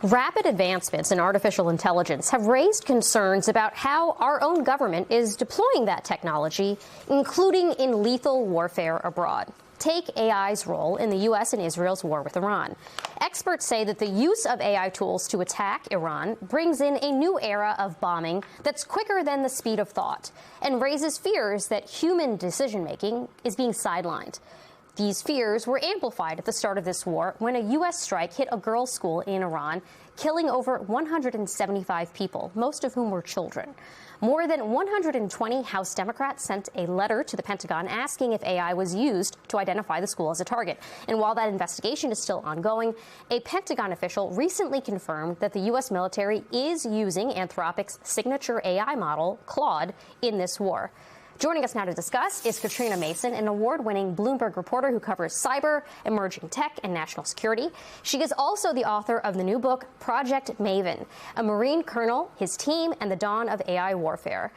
Rapid advancements in artificial intelligence have raised concerns about how our own government is deploying that technology, including in lethal warfare abroad. Take AI's role in the U.S. and Israel's war with Iran. Experts say that the use of AI tools to attack Iran brings in a new era of bombing that's quicker than the speed of thought and raises fears that human decision-making is being sidelined. These fears were amplified at the start of this war when a U.S. strike hit a girls' school in Iran, killing over 175 people, most of whom were children. More than 120 House Democrats sent a letter to the Pentagon asking if AI was used to identify the school as a target. And while that investigation is still ongoing, a Pentagon official recently confirmed that the U.S. military is using Anthropic's signature AI model, Claude, in this war. Joining us now to discuss is Katrina Mason, an award-winning Bloomberg reporter who covers cyber, emerging tech, and national security. She is also the author of the new book, Project Maven, a Marine colonel, his team, and the dawn of AI warfare.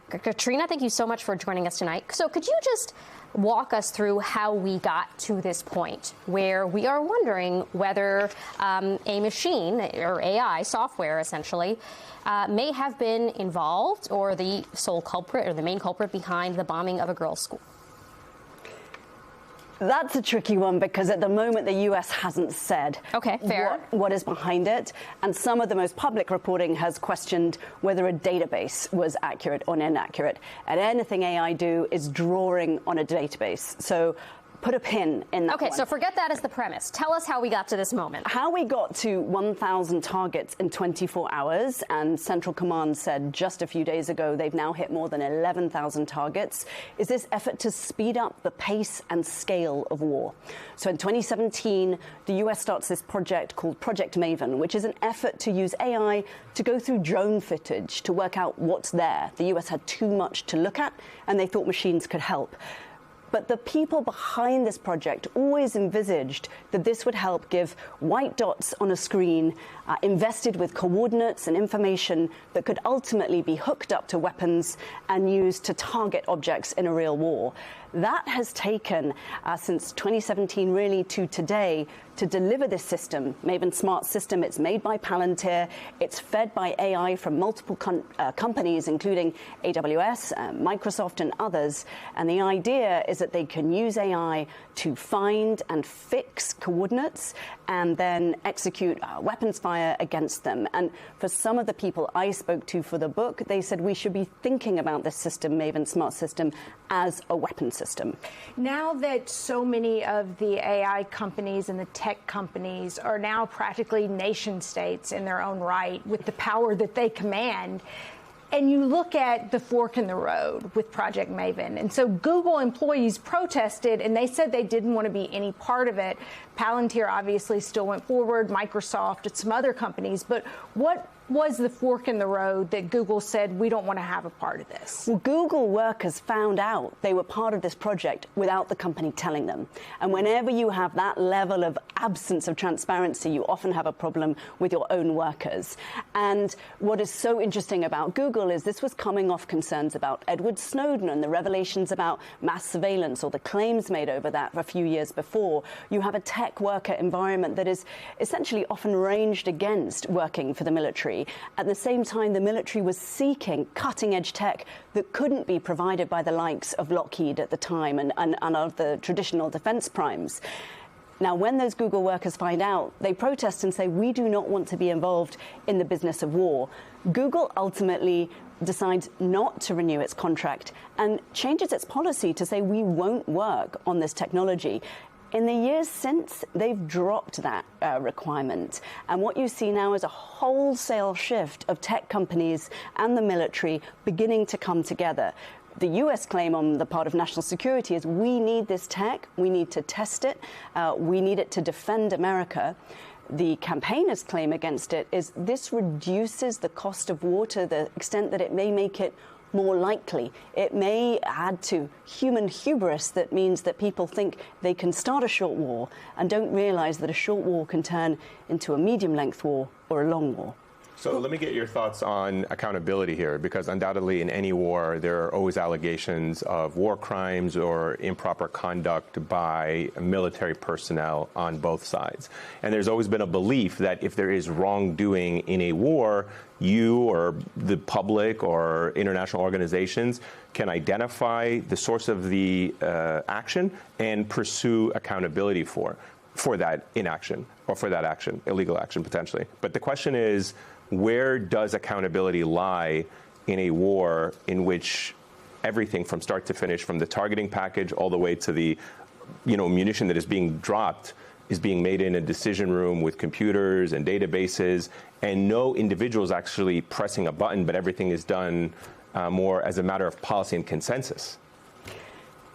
Katrina, thank you so much for joining us tonight. So could you just walk us through how we got to this point where we are wondering whether a machine, or AI software essentially, may have been involved or the sole culprit or the main culprit behind the bombing of a girls' school? That's a tricky one because at the moment the U.S. hasn't said what is behind it. And some of the most public reporting has questioned whether a database was accurate or inaccurate. And anything AI do is drawing on a database. So put a pin in that one. So forget that as the premise. Tell us how we got to this moment. How we got to 1,000 targets in 24 hours, and Central Command said just a few days ago they've now hit more than 11,000 targets, is this effort to speed up the pace and scale of war. So in 2017, the US starts this project called Project Maven, which is an effort to use AI to go through drone footage to work out what's there. The US had too much to look at, and they thought machines could help. But the people behind this project always envisaged that this would help give white dots on a screen invested with coordinates and information that could ultimately be hooked up to weapons and used to target objects in a real war. That has taken since 2017 really to today to deliver this system, Maven Smart System. It's made by Palantir. It's fed by AI from multiple companies, including AWS, Microsoft, and others. And the idea is that they can use AI to find and fix coordinates and then execute weapons fire against them. And for some of the people I spoke to for the book, they said we should be thinking about this system, Maven Smart System, as a weapon system. Now that so many of the AI companies and the tech companies are now practically nation states in their own right with the power that they command, and you look at the fork in the road with Project Maven. And so Google employees protested, and they said they didn't want to be any part of it. Palantir obviously still went forward, Microsoft and some other companies. But what was the fork in the road that Google said, we don't want to have a part of this? Well, Google workers found out they were part of this project without the company telling them. And whenever you have that level of absence of transparency, you often have a problem with your own workers. And what is so interesting about Google is this was coming off concerns about Edward Snowden and the revelations about mass surveillance or the claims made over that a few years before. You have a tech worker environment that is essentially often ranged against working for the military. At the same time, the military was seeking cutting-edge tech that couldn't be provided by the likes of Lockheed at the time and of the traditional defense primes. Now, when those Google workers find out, they protest and say, we do not want to be involved in the business of war. Google ultimately decides not to renew its contract and changes its policy to say we won't work on this technology. In the years since, they've dropped that requirement. And what you see now is a wholesale shift of tech companies and the military beginning to come together. The U.S. claim on the part of national security is we need this tech, we need to test it, we need it to defend America. The campaigners' claim against it is this reduces the cost of war to the extent that it may make it more likely. It may add to human hubris that means that people think they can start a short war and don't realize that a short war can turn into a medium-length war or a long war. So let me get your thoughts on accountability here, because undoubtedly in any war, there are always allegations of war crimes or improper conduct by military personnel on both sides. And there's always been a belief that if there is wrongdoing in a war, you or the public or international organizations can identify the source of the action and pursue accountability for that inaction or for that action, illegal action potentially. But the question is, where does accountability lie in a war in which everything from start to finish, from the targeting package all the way to the munition that is being dropped, is being made in a decision room with computers and databases, and no individual is actually pressing a button, but everything is done more as a matter of policy and consensus?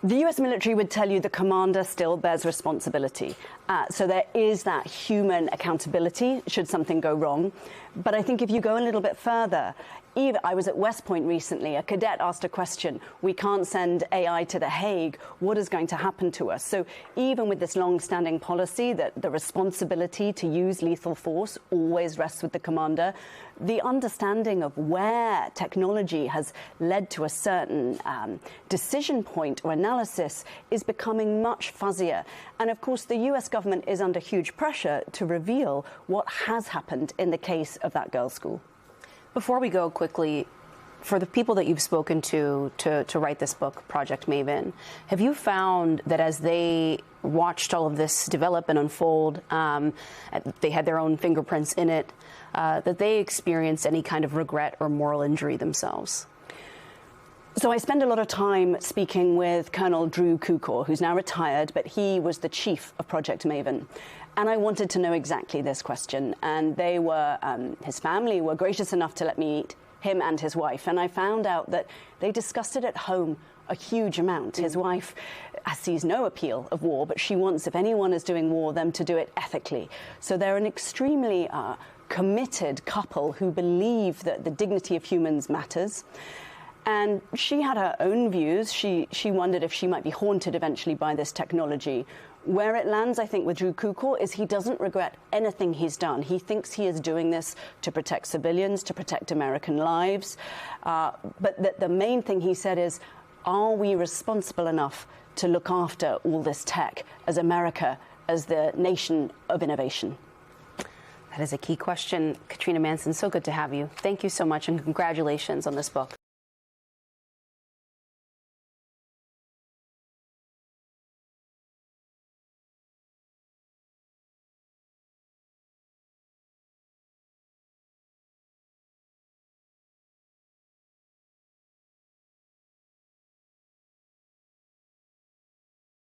The US military would tell you the commander still bears responsibility. So there is that human accountability should something go wrong. But I think if you go a little bit further, I was at West Point recently. A cadet asked a question. We can't send AI to The Hague. What is going to happen to us? So even with this long-standing policy that the responsibility to use lethal force always rests with the commander, the understanding of where technology has led to a certain decision point or analysis is becoming much fuzzier. And of course, the US government is under huge pressure to reveal what has happened in the case of that girls' school. Before we go quickly, for the people that you've spoken to write this book, Project Maven, have you found that as they watched all of this develop and unfold, they had their own fingerprints in it, that they experienced any kind of regret or moral injury themselves? So I spend a lot of time speaking with Colonel Drew Kukor, who's now retired, but he was the chief of Project Maven. And I wanted to know exactly this question. And they were, his family were gracious enough to let me meet him and his wife. And I found out that they discussed it at home a huge amount. His wife sees no appeal of war, but she wants, if anyone is doing war, them to do it ethically. So they're an extremely committed couple who believe that the dignity of humans matters. And she had her own views. She wondered if she might be haunted eventually by this technology. Where it lands, I think, with Drew Kukor is he doesn't regret anything he's done. He thinks he is doing this to protect civilians, to protect American lives. But the main thing he said is, are we responsible enough to look after all this tech as America, as the nation of innovation? That is a key question. Katrina Manson, so good to have you. Thank you so much, and congratulations on this book.